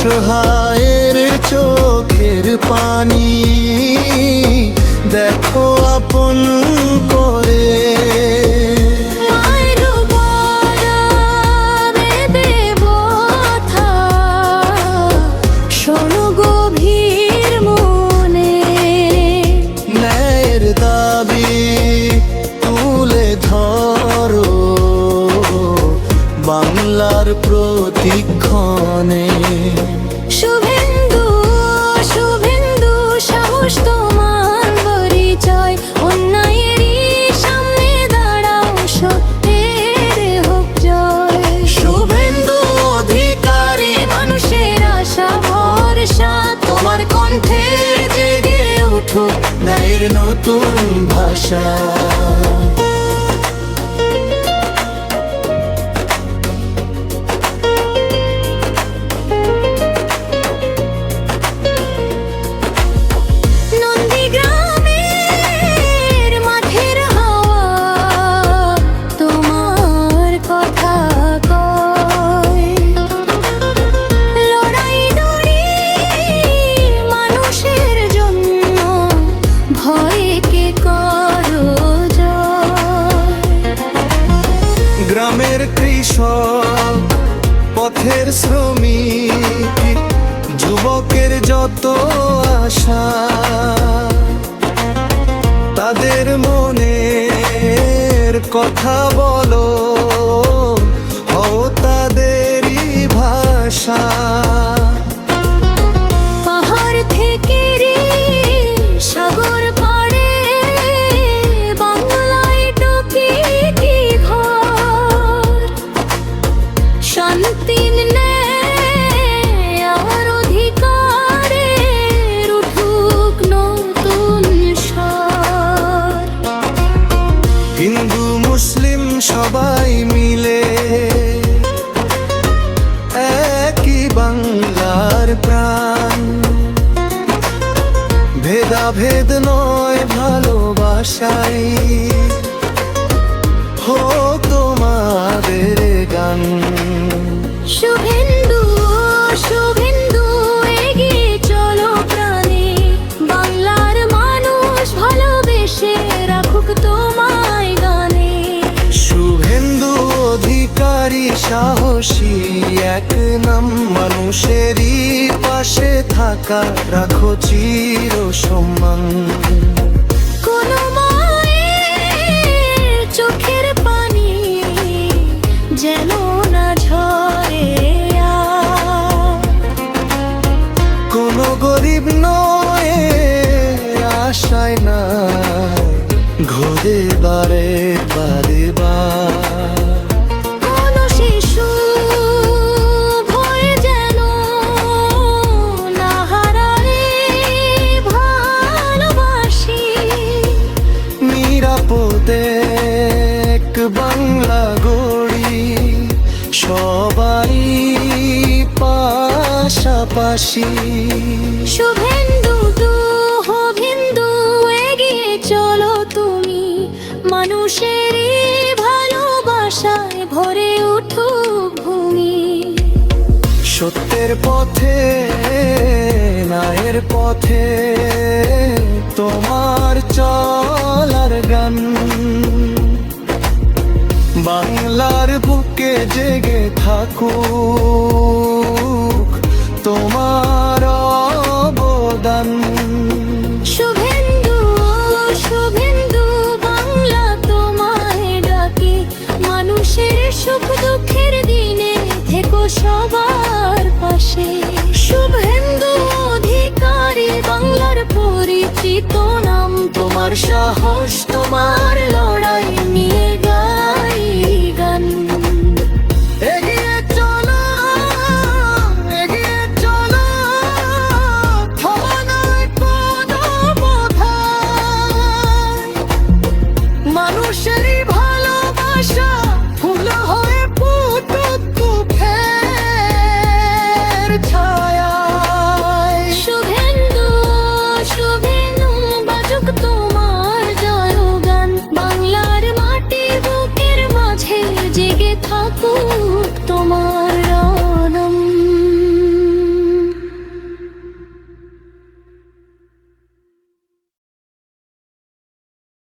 অসহায়ের চোখের পানি দেখো আপন করে। বাংলার প্রতিক্ষণে শুভেন্দু শুভেন্দু সাহস তোমার পরিচয়, অন্যায়েরই সামনে দাঁড়াও সত্যের হোক জয়। শুভেন্দু অধিকারী মানুষের আশা ভরসা, তোমার কণ্ঠে জেগে উঠুক ন্যায়ের নতুন ভাষা। গ্রামের কৃষক, পথের শ্রমিক, যুবকের যত আশা, তাদের মনের কথা বলো, হও তাদেরই ভাষা। পাহাড় থেকে সাগর পাড়ে বাংলায় টুকি কি ঘর, শান্তি আর অধিকারে উঠুক নতুন স্বর। হিন্দু মুসলিম সবাই মিলে একই বাংলার প্রাণ, ভেদাভেদ নয় ভালোবাসাই হোক তোমাদের গান। শুভেন্দু শুভেন্দু এগিয়ে চলো প্রাণে, বাংলার মানুষ ভালোবেসে রাখুক তোমায় গানে। শুভেন্দু অধিকারী সাহসী এক নাম, মানুষেরই পাশে থাকা রাখো চির সম্মান। কোনো মায়ের চোখের পানি যেন না ঝরে, কোনো গরিব নয় আশায় না ঘুরে বারে বারে বার। কোনো শিশু ভয় যেন না হারায় ভালোবাসি, নিরাপদে এক বাংলা গড়ি সবাই পাশাপাশি। শুভেন্দু শুভেন্দু এগিয়ে চলো তুমি, মানুষের ভালোবাসায় ভরে উঠুক ভূমি। সত্যের পথে ন্যায়ের পথে তোমার চলার গান, বাংলার বুকে জেগে থাকুক তোমার অবদান। শুভেন্দু শুভেন্দু বাংলা তোমায় ডাকে, মানুষের সুখ দুঃখের দিনে থেকো সবার পাশে। শুভেন্দু অধিকারী বাংলার পরিচিত নাম, তোমার সাহস তোমার লড়াই নিয়ে গাই গান। এগিয়ে চলো এগিয়ে চলো, থমা নয় কোনো বোধায়, মানুষেরই ভালোবাসা ফুল হয়ে ফুটুক দুঃখের ছায়ায়। শুভেন্দু শুভেন্দু বাজুক তোমার জয়গান, বাংলার মাটির বুকের মাঝে জেগে থাকুক তোমার